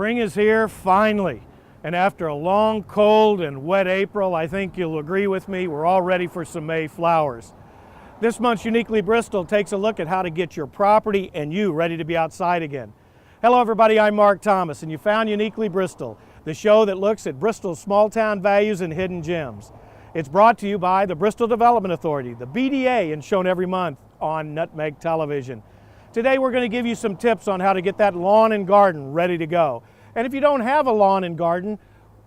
Spring is here, finally. And after a long, cold, and wet April, I think you'll agree with me, we're all ready for some May flowers. This month's Uniquely Bristol takes a look at how to get your property and you ready to be outside again. Hello everybody, I'm Mark Thomas, and you found Uniquely Bristol, the show that looks at Bristol's small town values and hidden gems. It's brought to you by the Bristol Development Authority, the BDA, and shown every month on Nutmeg television. Today we're going to give you some tips on how to get that lawn and garden ready to go. And if you don't have a lawn and garden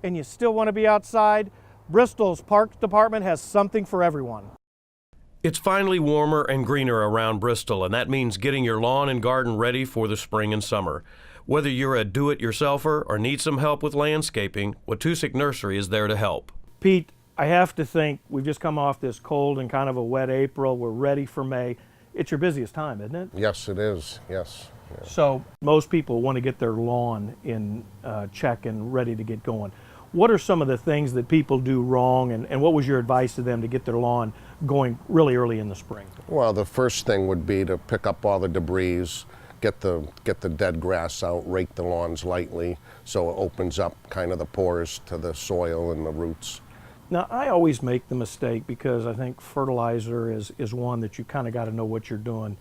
and you still want to be outside, Bristol's Parks Department has something for everyone. It's finally warmer and greener around Bristol, and that means getting your lawn and garden ready for the spring and summer. Whether you're a do-it-yourselfer or need some help with landscaping, Wojtusik Nursery is there to help. Pete, I have to think we've just come off this cold and kind of a wet April. We're ready for May. It's your busiest time, isn't it? Yes, it is. Yes. Yeah. So most people want to get their lawn in check and ready to get going. What are some of the things that people do wrong, and what was your advice to them to get their lawn going really early in the spring? Well, the first thing would be to pick up all the debris, get the dead grass out, rake the lawns lightly so it opens up kind of the pores to the soil and the roots. Now, I always make the mistake because I think fertilizer is one that you kind of got to know what you're doing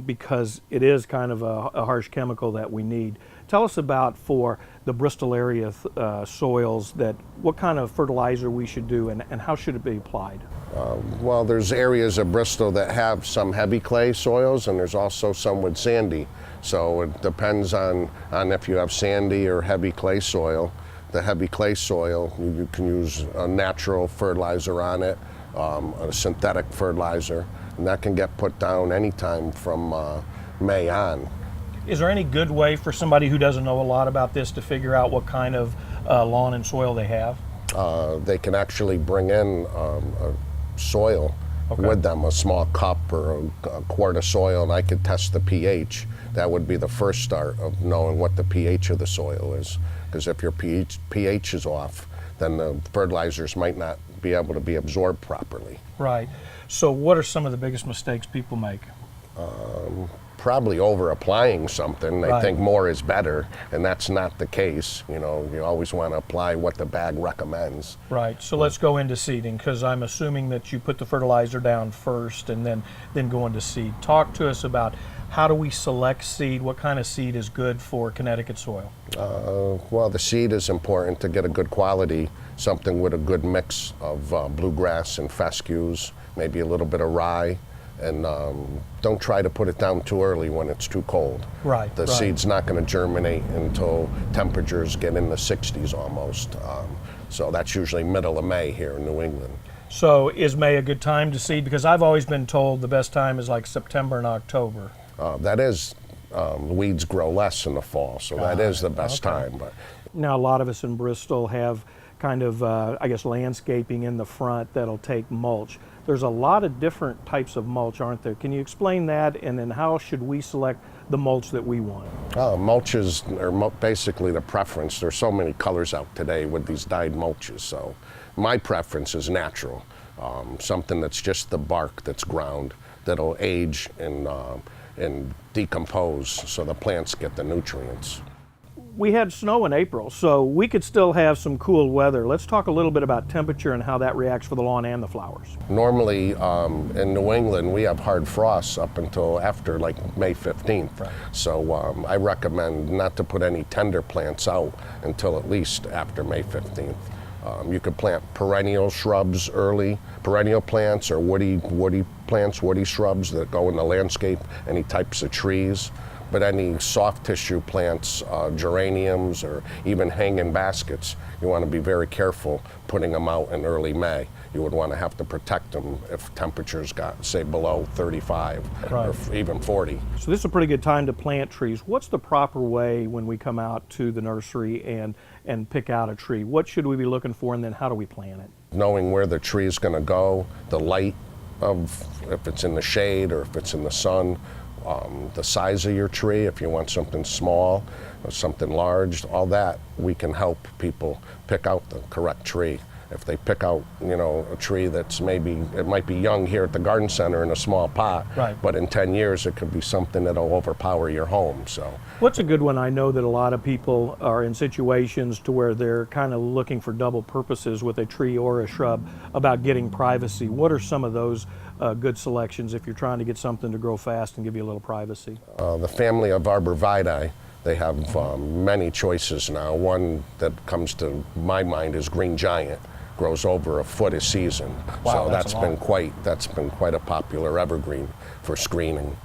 because it is kind of a harsh chemical that we need. Tell us about, for the Bristol area soils, that what kind of fertilizer we should do and how should it be applied? Well, there's areas of Bristol that have some heavy clay soils, and there's also some with sandy. So it depends on if you have sandy or heavy clay soil. The heavy clay soil, you can use a natural fertilizer on it, a synthetic fertilizer, and that can get put down anytime from May on. Is there any good way for somebody who doesn't know a lot about this to figure out what kind of lawn and soil they have? They can actually bring in a soil with them, a small cup or a quart of soil, and I could test the pH. That would be the first start of knowing what the pH of the soil is. Because if your pH is off, then the fertilizers might not be able to be absorbed properly. Right. So what are some of the biggest mistakes people make? Probably over applying something. They think more is better, and that's not the case. You know, you always want to apply what the bag recommends. Right. So let's go into seeding, because I'm assuming that you put the fertilizer down first and then go into seed. Talk to us about how do we select seed? What kind of seed is good for Connecticut soil? Well, the seed is important to get a good quality, something with a good mix of bluegrass and fescues, maybe a little bit of rye. And don't try to put it down too early when it's too cold. Right. The seed's not going to germinate until temperatures get in the 60s almost. So that's usually middle of May here in New England. So is May a good time to seed? Because I've always been told the best time is like September and October. That is, weeds grow less in the fall, so that is the best time. But now a lot of us in Bristol have kind of, I guess, landscaping in the front that'll take mulch. There's a lot of different types of mulch, aren't there? Can you explain that, and then how should we select the mulch that we want? Mulches are basically the preference. There's so many colors out today with these dyed mulches, so my preference is natural. Something that's just the bark that's ground, that'll age and decompose so the plants get the nutrients. We had snow in April, so we could still have some cool weather. Let's talk a little bit about temperature and how that reacts for the lawn and the flowers. Normally in New England we have hard frosts up until after like May 15th. Right. So I recommend not to put any tender plants out until at least after May 15th. You could plant perennial shrubs early, perennial plants or woody plants, woody shrubs that go in the landscape, any types of trees. But any soft tissue plants, geraniums, or even hanging baskets, you want to be very careful putting them out in early May. You would want to have to protect them if temperatures got, say, below 35 or even 40. So this is a pretty good time to plant trees. What's the proper way when we come out to the nursery and pick out a tree? What should we be looking for, and then how do we plant it? Knowing where the tree is going to go, the light of, if it's in the shade or if it's in the sun, the size of your tree, if you want something small or something large, all that, we can help people pick out the correct tree. If they pick out, a tree that's it might be young here at the garden center in a small pot, Right. but in 10 years it could be something that'll overpower your home. So, What's a good one? I know that a lot of people are in situations to where they're kind of looking for double purposes with a tree or a shrub about getting privacy. What are some of those good selections if you're trying to get something to grow fast and give you a little privacy? the family of arborvitae, they have many choices now. One that comes to my mind is green giant. Grows over a foot a season. Wow, So that's that's been quite a popular evergreen for screening.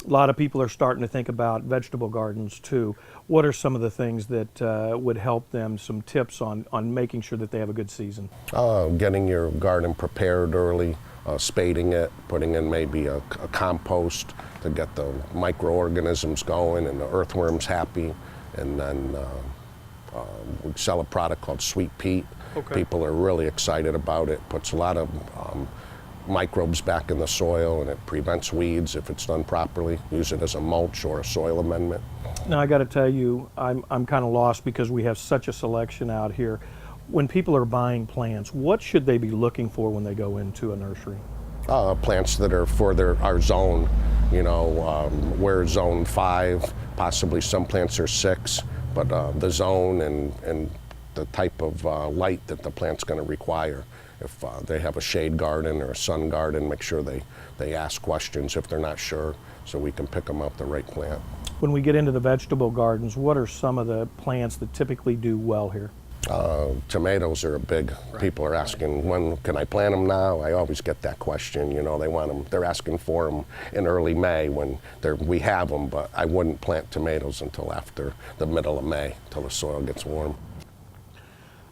A lot of people are starting to think about vegetable gardens too. What are some of the things that would help them, some tips on making sure that they have a good season? Getting your garden prepared early, spading it, putting in maybe a compost to get the microorganisms going and the earthworms happy. And then we sell a product called Sweet Peat. Okay. People are really excited about it. Puts a lot of microbes back in the soil, and it prevents weeds if it's done properly. Use it as a mulch or a soil amendment. Now I got to tell you, I'm kind of lost because we have such a selection out here. When people are buying plants, what should they be looking for when they go into a nursery? Plants that are for our zone. We're zone 5, possibly some plants are 6, but the zone and the type of light that the plant's going to require. If they have a shade garden or a sun garden, make sure they ask questions if they're not sure, so we can pick them up the right plant. When we get into the vegetable gardens, what are some of the plants that typically do well here? Tomatoes are a big, people are asking, when can I plant them now? I always get that question, they want them, they're asking for them in early May when we have them, but I wouldn't plant tomatoes until after the middle of May, till the soil gets warm.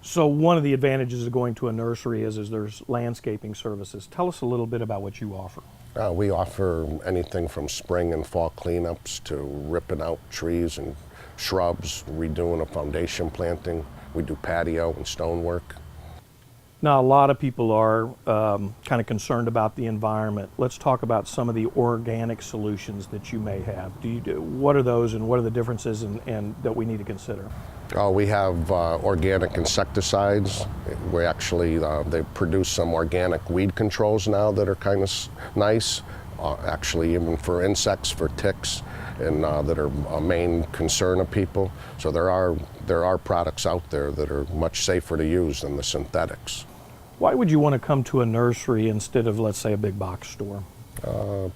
So one of the advantages of going to a nursery is there's landscaping services. Tell us a little bit about what you offer. We offer anything from spring and fall cleanups to ripping out trees and shrubs, redoing a foundation planting. We do patio and stonework. Now, a lot of people are kind of concerned about the environment. Let's talk about some of the organic solutions that you may have. What are those, and what are the differences and that we need to consider? We have organic insecticides. We actually, they produce some organic weed controls now that are kind of nice, actually even for insects, for ticks, and that are a main concern of people. So there are products out there that are much safer to use than the synthetics. Why would you want to come to a nursery instead of, let's say, a big box store?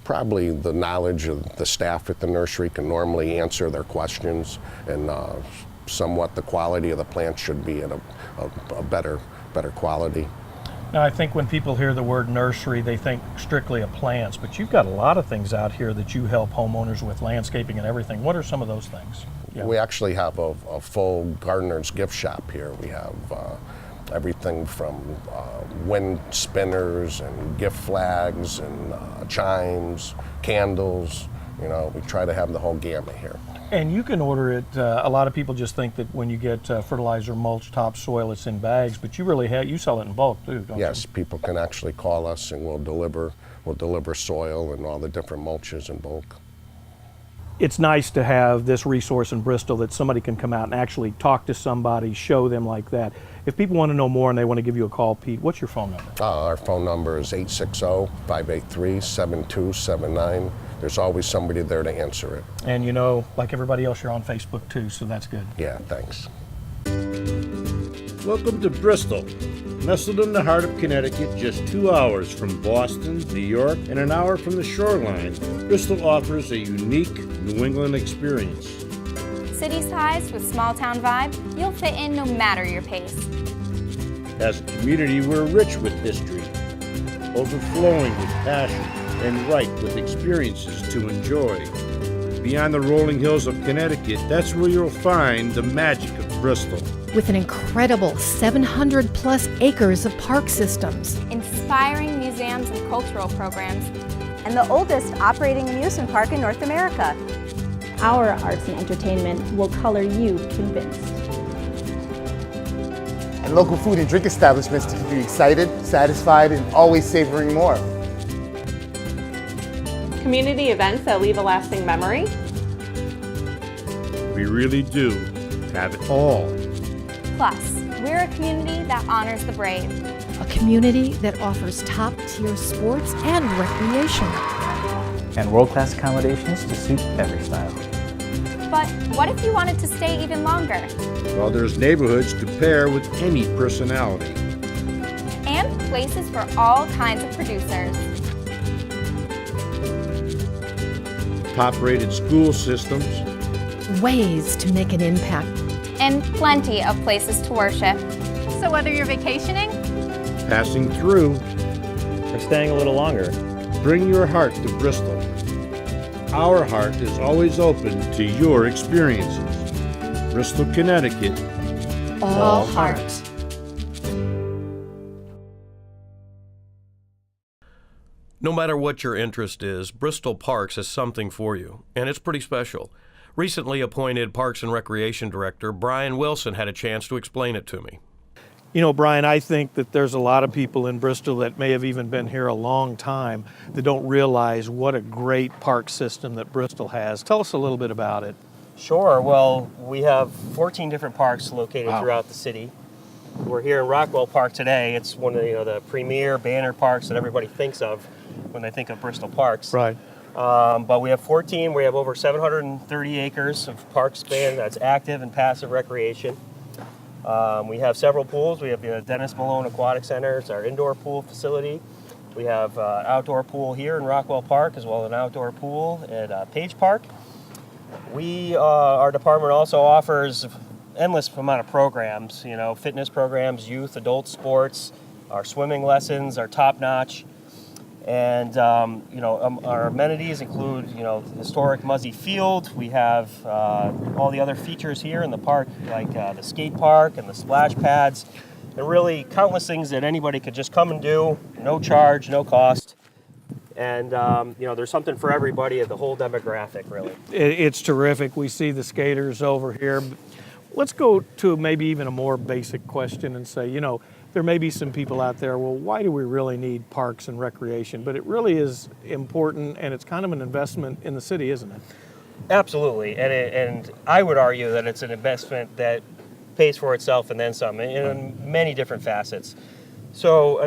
Probably the knowledge of the staff at the nursery can normally answer their questions, and somewhat the quality of the plants should be at a better quality. Now, I think when people hear the word nursery, they think strictly of plants, but you've got a lot of things out here that you help homeowners with, landscaping and everything. What are some of those things? Yeah. We actually have a full gardener's gift shop here. We have everything from wind spinners and gift flags and chimes, candles. We try to have the whole gamut here. And you can order it. A lot of people just think that when you get fertilizer, mulch, topsoil, it's in bags, but you sell it in bulk too, don't you? Yes, people can actually call us and we'll deliver soil and all the different mulches in bulk. It's nice to have this resource in Bristol that somebody can come out and actually talk to somebody, show them like that. If people want to know more and they want to give you a call, Pete, what's your phone number? Our phone number is 860-583-7279. There's always somebody there to answer it. And like everybody else, you're on Facebook too, so that's good. Yeah, thanks. Welcome to Bristol. Nestled in the heart of Connecticut, just 2 hours from Boston, New York, and an hour from the shoreline, Bristol offers a unique New England experience. City-sized with small-town vibe, you'll fit in no matter your pace. As a community, we're rich with history, overflowing with passion, and ripe with experiences to enjoy. Beyond the rolling hills of Connecticut, that's where you'll find the magic of Bristol. With an incredible 700-plus acres of park systems, Inspiring museums and cultural programs, and the oldest operating amusement park in North America. Our arts and entertainment will color you convinced. And local food and drink establishments to keep you excited, satisfied, and always savoring more. Community events that leave a lasting memory. We really do have it all. plus We're a community that honors the brave. A community that offers top-tier sports and recreation. And world-class accommodations to suit every style. But what if you wanted to stay even longer? Well, there's neighborhoods to pair with any personality. And places for all kinds of producers. Top-rated school systems. Ways to make an impact. And plenty of places to worship. So whether you're vacationing, Passing through, Or staying a little longer. bring your heart to Bristol. Our heart is always open to your experiences. Bristol, Connecticut. All heart. No matter what your interest is, Bristol Parks has something for you, and it's pretty special. Recently appointed Parks and Recreation Director Brian Wilson had a chance to explain it to me. You know, Brian, I think that there's a lot of people in Bristol that may have even been here a long time that don't realize what a great park system that Bristol has. Tell us a little bit about it. Sure. Well, we have 14 different parks located Wow. throughout the city. We're here in Rockwell Park today. It's one of the premier banner parks that everybody thinks of when they think of Bristol parks. Right. But we have 14. We have over 730 acres of park span that's active and passive recreation. We have several pools. We have the Dennis Malone Aquatic Center. It's our indoor pool facility. We have an outdoor pool here in Rockwell Park, as well as an outdoor pool at Page Park. Our department also offers endless amount of programs, fitness programs, youth, adult sports. Our swimming lessons are top-notch. And, our amenities include, historic Muzzy Field. We have all the other features here in the park, like the skate park and the splash pads, and really countless things that anybody could just come and do, no charge, no cost. And, there's something for everybody of the whole demographic, really. It's terrific. We see the skaters over here. Let's go to maybe even a more basic question and say, there may be some people out there, well, why do we really need parks and recreation? But it really is important, and it's kind of an investment in the city, isn't it? Absolutely, and I would argue that it's an investment that pays for itself and then some in many different facets. So,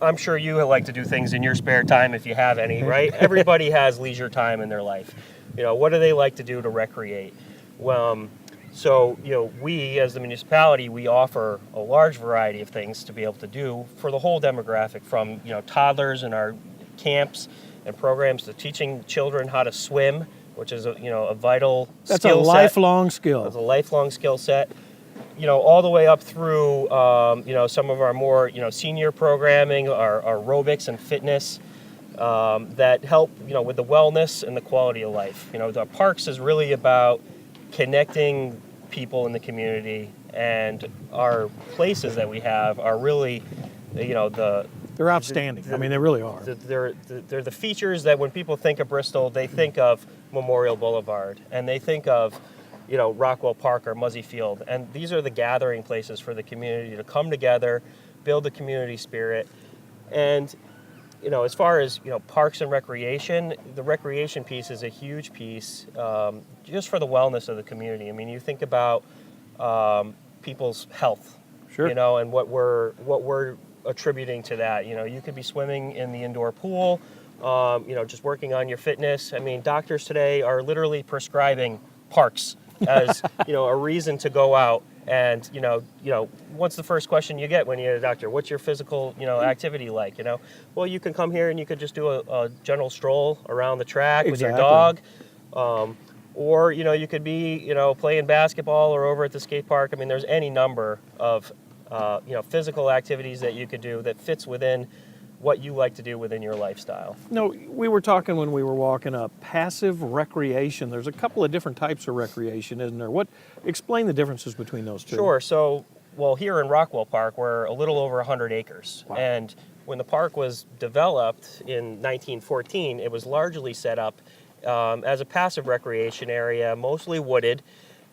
I'm sure you like to do things in your spare time if you have any, right? Everybody has leisure time in their life. What do they like to do to recreate? Well, so, we as the municipality, we offer a large variety of things to be able to do for the whole demographic, from, toddlers in our camps and programs to teaching children how to swim, which is a vital skill set. That's a lifelong skill. It's a lifelong skill set. All the way up through, some of our more, senior programming, our aerobics and fitness that help, with the wellness and the quality of life. The parks is really about connecting people in the community, and our places that we have are really, they're outstanding. They really are. They're the features that when people think of Bristol, they think of Memorial Boulevard, and they think of, Rockwell Park or Muzzy Field, and these are the gathering places for the community to come together, build the community spirit, and as far as parks and recreation, the recreation piece is a huge piece, just for the wellness of the community. You think about people's health, sure, and what we're attributing to that. You could be swimming in the indoor pool, just working on your fitness. Doctors today are literally prescribing parks as a reason to go out. And what's the first question you get when you're a doctor? What's your physical activity like? Well, you can come here and you could just do a general stroll around the track with your dog, or you could be playing basketball or over at the skate park. There's any number of physical activities that you could do that fits within what you like to do within your lifestyle. No, we were talking when we were walking up, passive recreation. There's a couple of different types of recreation, isn't there? Explain the differences between those two. Sure. So, here in Rockwell Park, we're a little over 100 acres. Wow. And when the park was developed in 1914, it was largely set up as a passive recreation area, mostly wooded,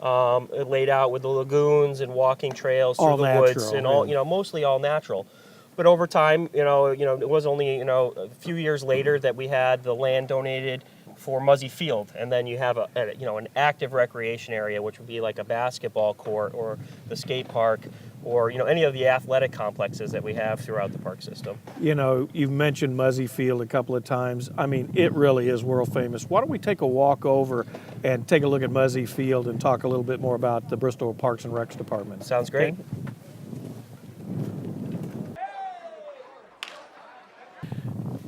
laid out with the lagoons and walking trails through the woods, and all, mostly all natural. But over time, it was only, a few years later that we had the land donated for Muzzy Field. And then you have an active recreation area, which would be like a basketball court or the skate park or any of the athletic complexes that we have throughout the park system. You've mentioned Muzzy Field a couple of times. I mean, it really is world famous. Why don't we take a walk over and take a look at Muzzy Field and talk a little bit more about the Bristol Parks and Recs Department? Sounds great. Okay?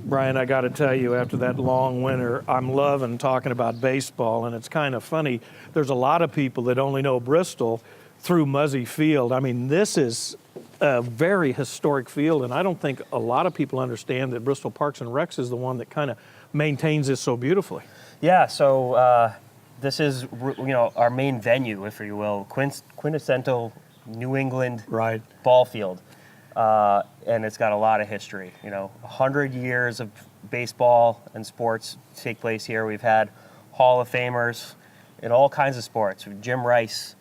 Brian, I got to tell you, after that long winter, I'm loving talking about baseball, and it's kind of funny. There's a lot of people that only know Bristol through Muzzy Field. I mean, this is a very historic field, and I don't think a lot of people understand that Bristol Parks and Recs is the one that kind of maintains this so beautifully. Yeah, so this is our main venue, if you will, quintessential New England ball field. And it's got a lot of history. 100 years of baseball and sports take place here. We've had Hall of Famers in all kinds of sports. Jim Rice.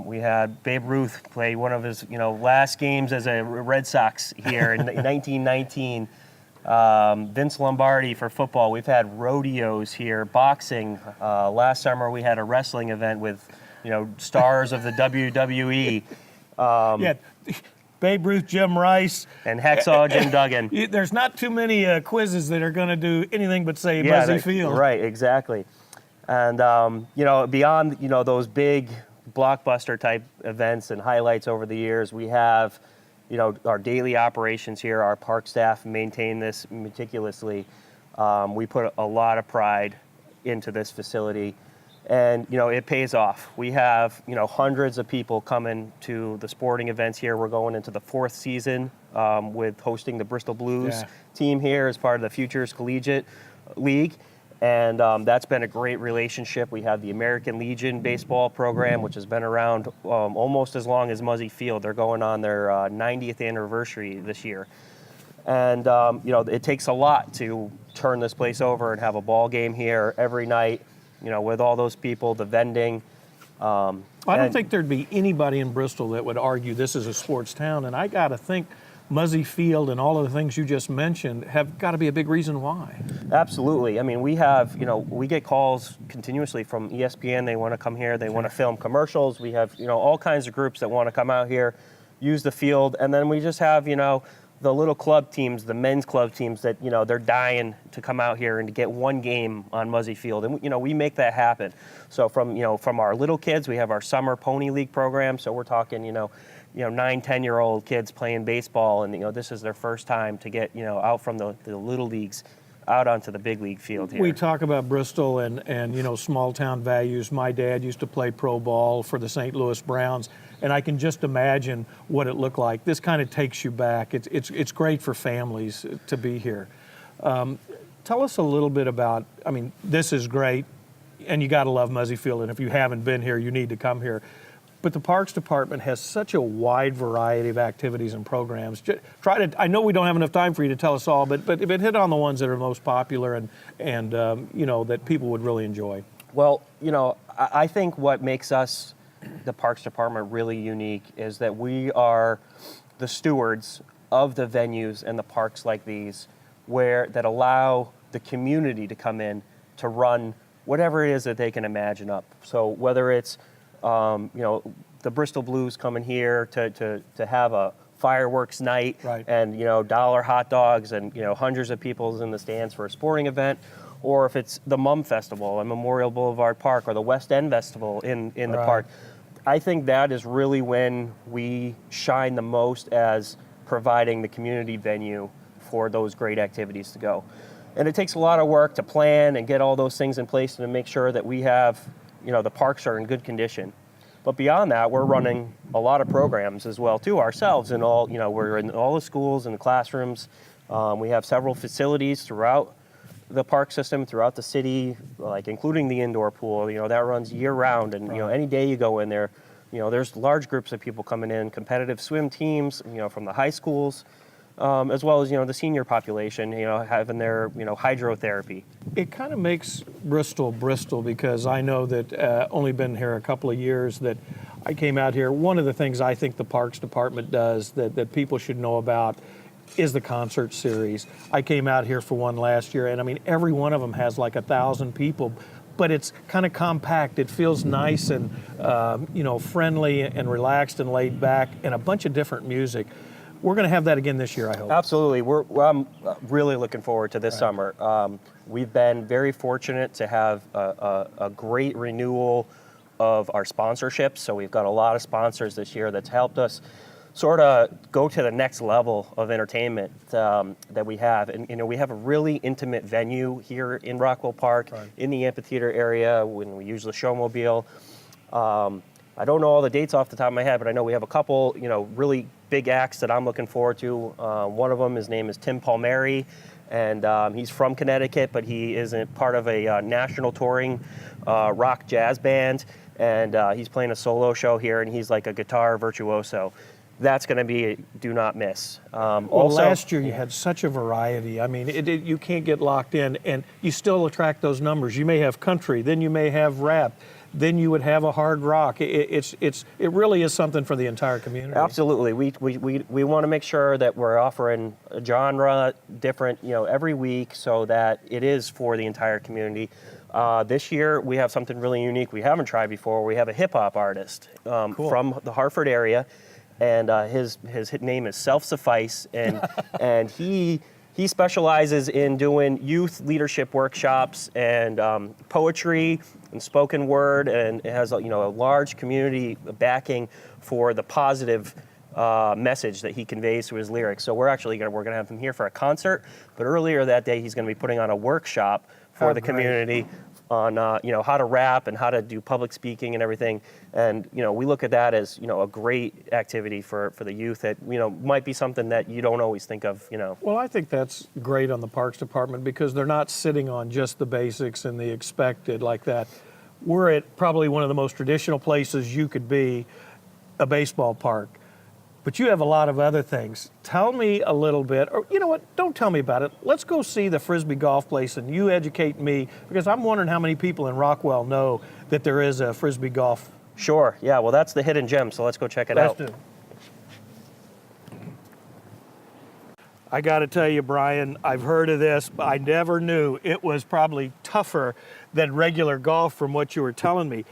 We had Babe Ruth play one of his last games as a Red Sox here in 1919. Vince Lombardi for football. We've had rodeos here, boxing. Last summer we had a wrestling event with stars of the WWE. Yeah. Babe Ruth, Jim Rice. And Hacksaw Jim Duggan. There's not too many quizzes that are going to do anything but say Muzzy Field. Right, exactly. And, beyond, those big blockbuster type events and highlights over the years, we have, our daily operations here. Our park staff maintain this meticulously. We put a lot of pride into this facility. And, it pays off. We have, hundreds of people coming to the sporting events here. We're going into the 4th season with hosting the Bristol Blues team here as part of the Futures Collegiate League. And that's been a great relationship. We have the American Legion baseball program, which has been around almost as long as Muzzy Field. They're going on their 90th anniversary this year. And, it takes a lot to turn this place over and have a ball game here every night. With all those people, the vending. I don't think there'd be anybody in Bristol that would argue this is a sports town, and I got to think Muzzy Field and all of the things you just mentioned have got to be a big reason why. Absolutely. I mean, we have, we get calls continuously from ESPN. They want to come here. They want to film commercials. We have, all kinds of groups that want to come out here, use the field, and then we just have, the little club teams, the men's club teams that, they're dying to come out here and to get one game on Muzzy Field. And, we make that happen. So from our little kids, we have our summer pony league program. So we're talking, 9, 10-year-old kids playing baseball. And, this is their first time to get, out from the little leagues out onto the big league field here. We talk about Bristol and small town values. My dad used to play pro ball for the St. Louis Browns. And I can just imagine what it looked like. This kind of takes you back. It's great for families to be here. Tell us a little bit about, this is great, and you got to love Muzzy Field, and if you haven't been here, you need to come here. But the Parks Department has such a wide variety of activities and programs. I know we don't have enough time for you to tell us all, but hit on the ones that are most popular and that people would really enjoy. Well, I think what makes us the Parks Department really unique is that we are the stewards of the venues and the parks like these that allow the community to come in to run whatever it is that they can imagine up. So whether it's the Bristol Blues coming here to have a fireworks night and dollar hot dogs and hundreds of people in the stands for a sporting event, or if it's the Mum Festival at Memorial Boulevard Park or the West End Festival in the park. I think that is really when we shine the most as providing the community venue for those great activities to go. And it takes a lot of work to plan and get all those things in place and to make sure that we have, the parks are in good condition. But beyond that, we're running a lot of programs as well too ourselves, and we're in all the schools and the classrooms. We have several facilities throughout the park system, throughout the city, like including the indoor pool, that runs year round. And, any day you go in there, there's large groups of people coming in, competitive swim teams, from the high schools, as well as, the senior population, having their, hydrotherapy. It kind of makes Bristol because I know that only been here a couple of years that I came out here. One of the things I think the Parks Department does that people should know about is the concert series. I came out here for one last year, and every one of them has like 1,000 people but it's kind of compact. It feels nice and friendly and relaxed and laid back, and a bunch of different music. We're going to have that again this year, I hope. Absolutely. I'm really looking forward to this summer. We've been very fortunate to have a great renewal of our sponsorships. So we've got a lot of sponsors this year that's helped us sort of go to the next level of entertainment that we have. And we have a really intimate venue here in Rockwell Park, in the amphitheater area, when we use the showmobile. I don't know all the dates off the top of my head, but I know we have a couple, really big acts that I'm looking forward to. One of them, his name is Tim Palmieri, and he's from Connecticut, but he isn't part of a national touring rock jazz band, and he's playing a solo show here, and he's like a guitar virtuoso. That's going to be a do not miss. Also, last year you had such a variety. I mean, you can't get locked in, and you still attract those numbers. You may have country, then you may have rap, then you would have a hard rock. It really is something for the entire community. Absolutely. We want to make sure that we're offering a genre different, every week, so that it is for the entire community. This year we have something really unique we haven't tried before. We have a hip hop artist from the Hartford area, and his name is Self Suffice, and and he specializes in doing youth leadership workshops and poetry and spoken word, and it has a large community backing for the positive message that he conveys through his lyrics. So we're gonna have him here for a concert, but earlier that day he's gonna be putting on a workshop for the community on how to rap and how to do public speaking and everything. And we look at that as a great activity for the youth that might be something that you don't always think of. Well, I think that's great on the Parks Department, because they're not sitting on just the basics and the expected like that. We're at probably one of the most traditional places you could be, a baseball park. But you have a lot of other things. Tell me a little bit, or you know what, don't tell me about it. Let's go see the Frisbee golf place and you educate me, because I'm wondering how many people in Rockwell know that there is a Frisbee golf. Sure, yeah, well that's the hidden gem, so let's go check it out. Let's do. I got to tell you, Brian, I've heard of this, but I never knew it was probably tougher than regular golf from what you were telling me.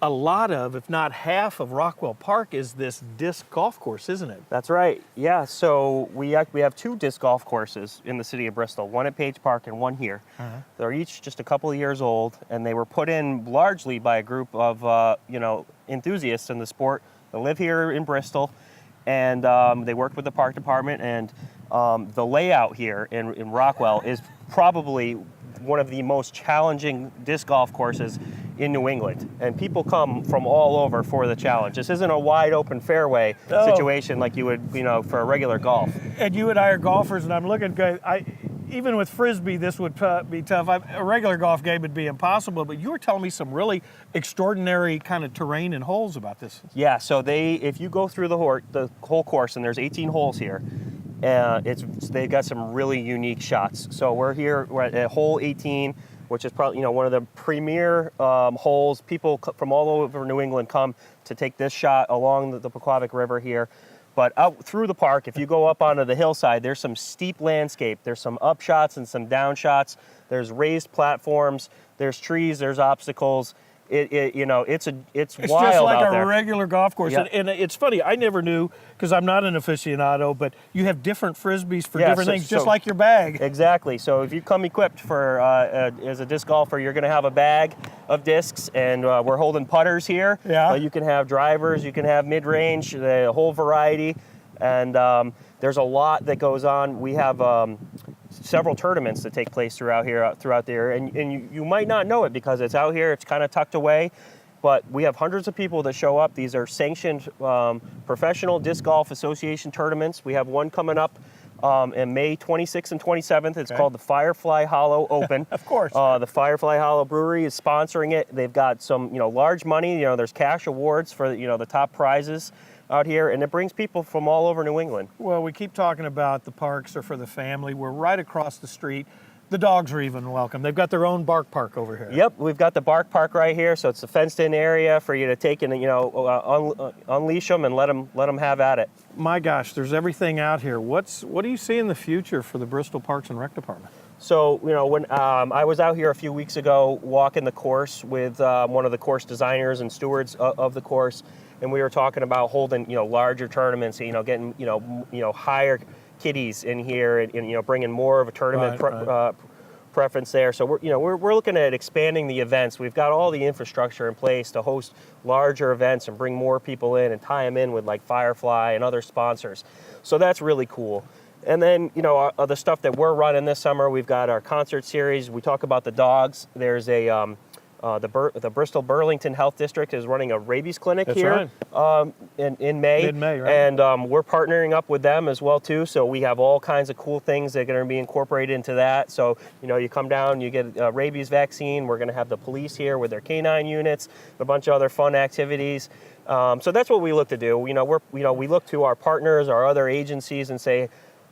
A lot of, if not half of Rockwell Park is this disc golf course, isn't it? That's right. Yeah, so we have two disc golf courses in the city of Bristol, one at Page Park and one here. They're each just a couple of years old, and they were put in largely by a group of enthusiasts in the sport that live here in Bristol, and they worked with the park department, and the layout here in Rockwell is probably one of the most challenging disc golf courses in New England, and people come from all over for the challenge. This isn't a wide open fairway situation like you would, for a regular golf. And you and I are golfers, and I'm looking, even with Frisbee, this would be tough. A regular golf game would be impossible, but you were telling me some really extraordinary kind of terrain and holes about this. Yeah, so if you go through the whole course, and there's 18 holes here, they've got some really unique shots. So we're at hole 18, which is probably one of the premier holes. People from all over New England come to take this shot along the Pequavic River here. But out through the park, if you go up onto the hillside, there's some steep landscape. There's some up shots and some down shots. There's raised platforms. There's trees. There's obstacles. It's wild It's just like out there. A regular golf course. Yep. And it's funny, I never knew, because I'm not an aficionado, but you have different Frisbees for different things, just like your bag. Exactly. So if you come equipped for as a disc golfer, you're going to have a bag of discs, and we're holding putters here. Yeah. You can have drivers, you can have mid-range, the whole variety, and there's a lot that goes on. We have several tournaments that take place throughout there, and you might not know it because it's out here, it's kind of tucked away, but we have hundreds of people that show up. These are sanctioned professional disc golf association tournaments. We have one coming up in May 26th and 27th. It's called the Firefly Hollow Open. Of course. The Firefly Hollow Brewery is sponsoring it. They've got some large money. There's cash awards for the top prizes out here, and it brings people from all over New England. Well, we keep talking about the parks are for the family. We're right across the street. The dogs are even welcome. They've got their own bark park over here. Yep, we've got the bark park right here, so it's a fenced-in area for you to take and unleash them and let them have at it. My gosh, there's everything out here. What do you see in the future for the Bristol Parks and Rec Department? So, you know, when I was out here a few weeks ago walking the course with one of the course designers and stewards of the course, and we were talking about holding, you know, larger tournaments, you know, getting, you know, higher kiddies in here and you know, bringing more of a tournament preference there. So we're looking at expanding the events. We've got all the infrastructure in place to host larger events and bring more people in and tie them in with like Firefly and other sponsors. So that's really cool. And then, you know, the stuff that we're running this summer, we've got our concert series. We talk about the dogs. There's a the Bristol Burlington Health District is running a rabies clinic here in May. Mid-May, right? And we're partnering up with them as well too. So we have all kinds of cool things that are going to be incorporated into that. So, you know, you come down, you get a rabies vaccine. We're going to have the police here with their canine units, a bunch of other fun activities. So that's what we look to do. You know, we look to our partners, our other agencies, and say,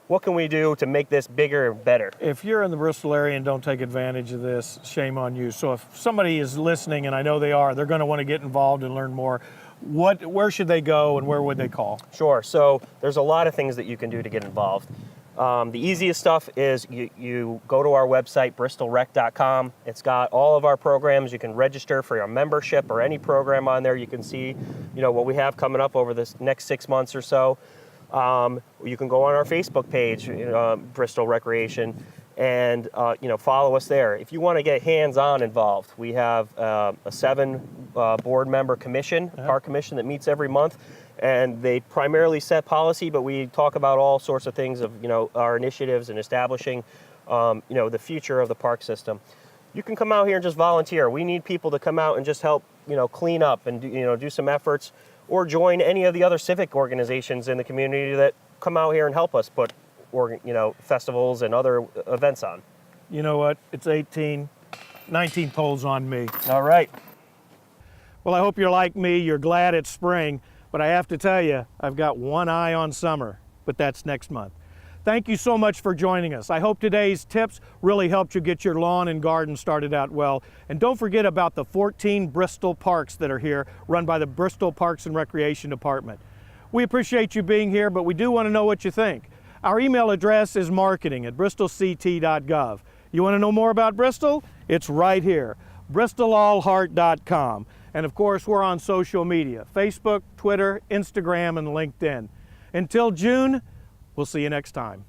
what can we do to make this bigger and better? If you're in the Bristol area and don't take advantage of this, shame on you. So if somebody is listening, and I know they are, they're going to want to get involved and learn more. Where should they go and where would they call? Sure. So there's a lot of things that you can do to get involved. The easiest stuff is you go to our website, bristolrec.com. It's got all of our programs. You can register for your membership or any program on there. You can see, you know, what we have coming up over this next 6 months or so. You can go on our Facebook page, Bristol Recreation, and you know, follow us there. If you want to get hands-on involved, we have a 7 board member commission, park commission, that meets every month, and they primarily set policy, but we talk about all sorts of things of, you know, our initiatives and establishing, you know, the future of the park system. You can come out here and just volunteer. We need people to come out and just help, you know, clean up and do some efforts, or join any of the other civic organizations in the community that come out here and help us put, festivals and other events on. You know what? It's 19 polls on me. All right. Well, I hope you're like me. You're glad it's spring, but I have to tell you, I've got one eye on summer, but that's next month. Thank you so much for joining us. I hope today's tips really helped you get your lawn and garden started out well. And don't forget about the 14 Bristol parks that are here, run by the Bristol Parks and Recreation Department. We appreciate you being here, but we do want to know what you think. Our email address is marketing@bristolct.gov. You want to know more about Bristol? It's right here, bristolallheart.com. And of course, we're on social media, Facebook, Twitter, Instagram, and LinkedIn. Until June, we'll see you next time.